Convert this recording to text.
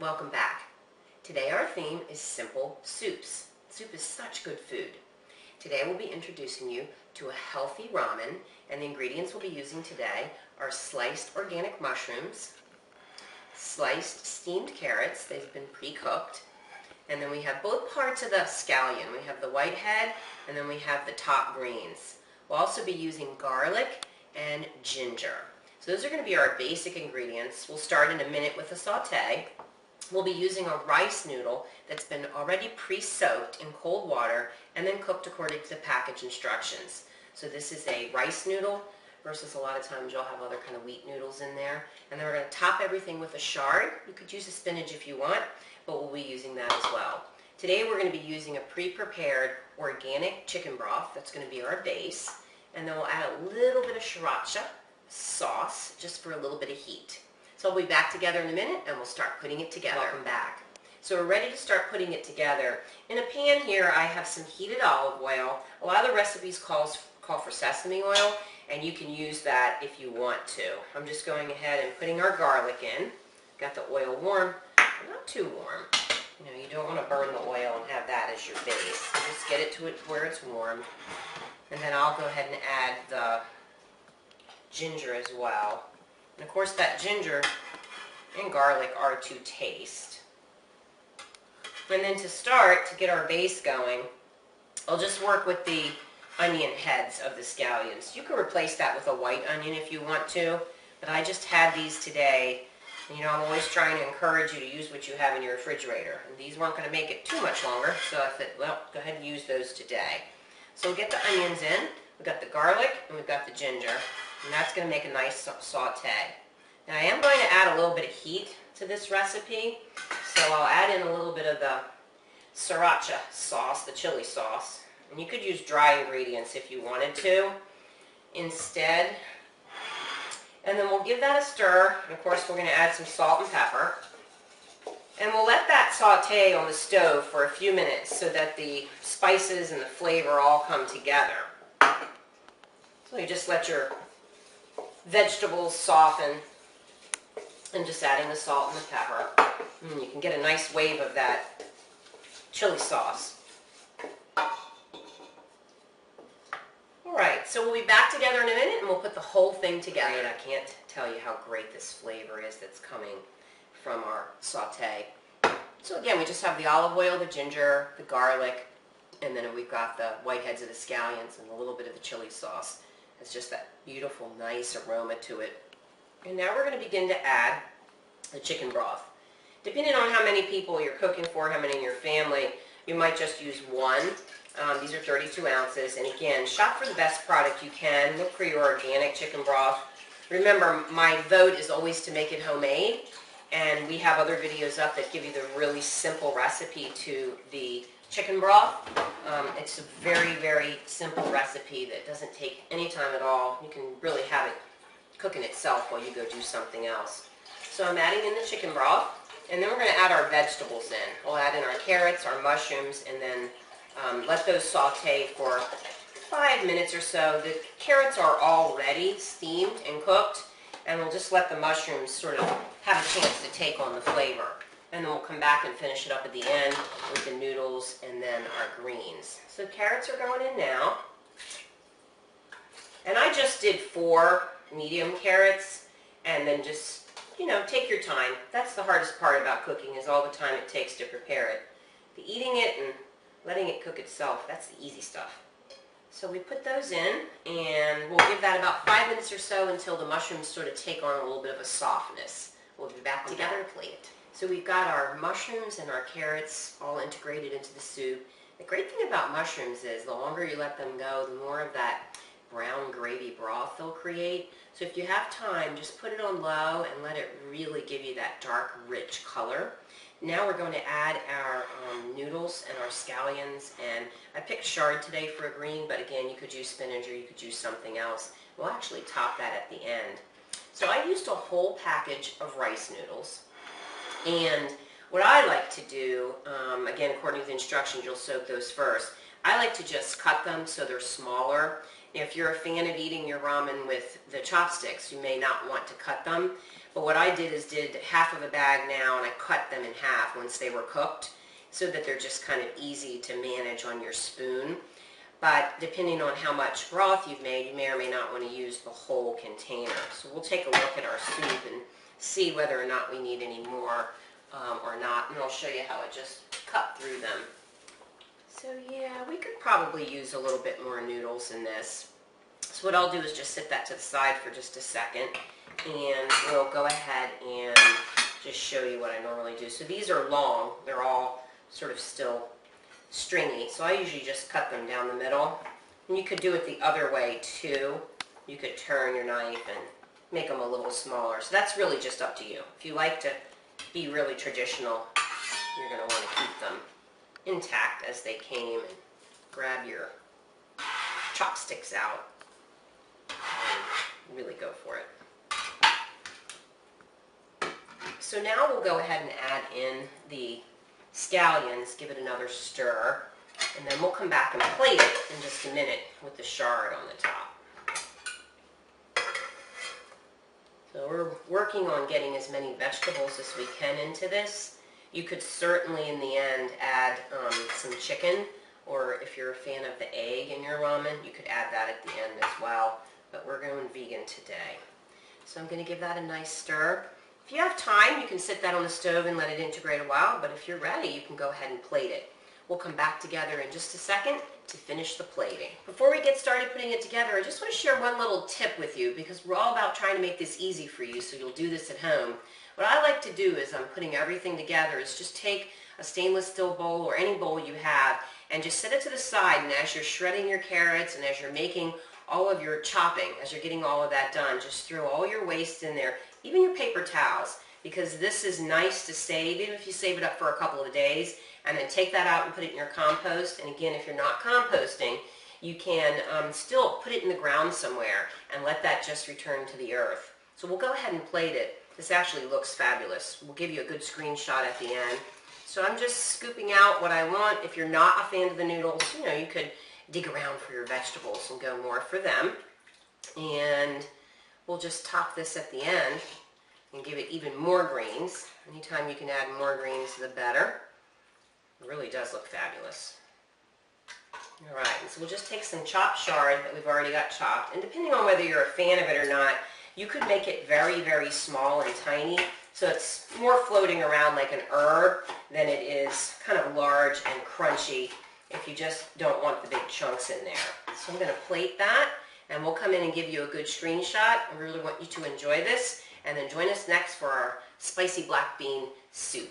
Welcome back. Today our theme is simple soups. Soup is such good food. Today we'll be introducing you to a healthy ramen, and the ingredients we'll be using today are sliced organic mushrooms, sliced steamed carrots, they've been pre-cooked, and then we have both parts of the scallion. We have the white head and then we have the top greens. We'll also be using garlic and ginger. So those are going to be our basic ingredients. We'll start in a minute with a saute. We'll be using a rice noodle that's been already pre-soaked in cold water and then cooked according to the package instructions. So this is a rice noodle versus a lot of times you'll have other kind of wheat noodles in there. And then we're going to top everything with a chard. You could use a spinach if you want, but we'll be using that as well. Today we're going to be using a pre-prepared organic chicken broth. That's going to be our base. And then we'll add a little bit of sriracha sauce just for a little bit of heat. So we'll be back together in a minute and we'll start putting it together. Welcome back. So we're ready to start putting it together. In a pan here I have some heated olive oil. A lot of the recipes call for sesame oil, and you can use that if you want to. I'm just going ahead and putting our garlic in. Got the oil warm, not too warm. You know, you don't want to burn the oil and have that as your base. So just get it to where it's warm. And then I'll go ahead and add the ginger as well. And of course that ginger and garlic are to taste. And then to start, to get our base going, I'll just work with the onion heads of the scallions. You can replace that with a white onion if you want to, but I just had these today. And, you know, I'm always trying to encourage you to use what you have in your refrigerator. And these weren't going to make it too much longer, so I thought, well, go ahead and use those today. So we'll get the onions in. We've got the garlic and we've got the ginger. And that's going to make a nice saute. Now I am going to add a little bit of heat to this recipe, so I'll add in a little bit of the sriracha sauce, the chili sauce. And you could use dry ingredients if you wanted to instead. And then we'll give that a stir. And of course we're going to add some salt and pepper. And we'll let that saute on the stove for a few minutes so that the spices and the flavor all come together. So you just let your vegetables soften, and just adding the salt and the pepper. You can get a nice wave of that chili sauce. Alright, so we'll be back together in a minute and we'll put the whole thing together. And I can't tell you how great this flavor is that's coming from our saute. So again, we just have the olive oil, the ginger, the garlic, and then we've got the white heads of the scallions and a little bit of the chili sauce. It's just that beautiful, nice aroma to it. And now we're going to begin to add the chicken broth. Depending on how many people you're cooking for, how many in your family, you might just use one. These are 32 ounces. And again, shop for the best product you can. Look for your organic chicken broth. Remember, my vote is always to make it homemade. And we have other videos up that give you the really simple recipe to the chicken broth. It's a very, very simple recipe that doesn't take any time at all. You can really have it cooking itself while you go do something else. So I'm adding in the chicken broth, and then we're going to add our vegetables in. We'll add in our carrots, our mushrooms, and then let those saute for 5 minutes or so. The carrots are already steamed and cooked, and we'll just let the mushrooms sort of have a chance to take on the flavor. And then we'll come back and finish it up at the end with the noodles and then our greens. So carrots are going in now. And I just did 4 medium carrots, and then just, you know, take your time. That's the hardest part about cooking, is all the time it takes to prepare it. The eating it and letting it cook itself, that's the easy stuff. So we put those in, and we'll give that about 5 minutes or so until the mushrooms sort of take on a little bit of a softness. We'll be back together to plate it. So we've got our mushrooms and our carrots all integrated into the soup. The great thing about mushrooms is the longer you let them go, the more of that brown gravy broth they'll create. So if you have time, just put it on low and let it really give you that dark, rich color. Now we're going to add our noodles and our scallions, and I picked chard today for a green, but again, you could use spinach or you could use something else. We'll actually top that at the end. So I used a whole package of rice noodles, and what I like to do, again, according to the instructions, you'll soak those first. I like to just cut them so they're smaller, If you're a fan of eating your ramen with the chopsticks, you may not want to cut them. But what I did is did half of a bag now, and I cut them in half once they were cooked so that they're just kind of easy to manage on your spoon. But depending on how much broth you've made, you may or may not want to use the whole container. So we'll take a look at our soup and see whether or not we need any more or not. And I'll show you how I just cut through them. So yeah, we could probably use a little bit more noodles in this. So what I'll do is just set that to the side for just a second, and we'll go ahead and just show you what I normally do. So these are long. They're all sort of still stringy. So I usually just cut them down the middle. And you could do it the other way too. You could turn your knife and make them a little smaller. So that's really just up to you. If you like to be really traditional, you're going to want to keep them intact as they came, and grab your chopsticks out and really go for it. So now we'll go ahead and add in the scallions, give it another stir, and then we'll come back and plate it in just a minute with the chard on the top. So we're working on getting as many vegetables as we can into this. You could certainly in the end add some chicken, or if you're a fan of the egg in your ramen, you could add that at the end as well. But we're going vegan today. So I'm going to give that a nice stir. If you have time, you can sit that on the stove and let it integrate a while, but if you're ready, you can go ahead and plate it. We'll come back together in just a second to finish the plating. Before we get started putting it together, I just want to share one little tip with you, because we're all about trying to make this easy for you so you'll do this at home. What I like to do is I'm putting everything together is just take a stainless steel bowl or any bowl you have and just set it to the side, and as you're shredding your carrots and as you're making all of your chopping, as you're getting all of that done, just throw all your waste in there, even your paper towels, because this is nice to save, even if you save it up for a couple of days, and then take that out and put it in your compost. And again, if you're not composting, you can still put it in the ground somewhere and let that just return to the earth. So we'll go ahead and plate it. This actually looks fabulous. We'll give you a good screenshot at the end. So I'm just scooping out what I want. If you're not a fan of the noodles, you know, you could dig around for your vegetables and go more for them. And we'll just top this at the end and give it even more greens. Anytime you can add more greens, the better. It really does look fabulous. All right, so we'll just take some chopped chard that we've already got chopped, and depending on whether you're a fan of it or not, you could make it very, very small and tiny, so it's more floating around like an herb than it is kind of large and crunchy if you just don't want the big chunks in there. So I'm going to plate that, and we'll come in and give you a good screenshot. I really want you to enjoy this, and then join us next for our spicy black bean soup.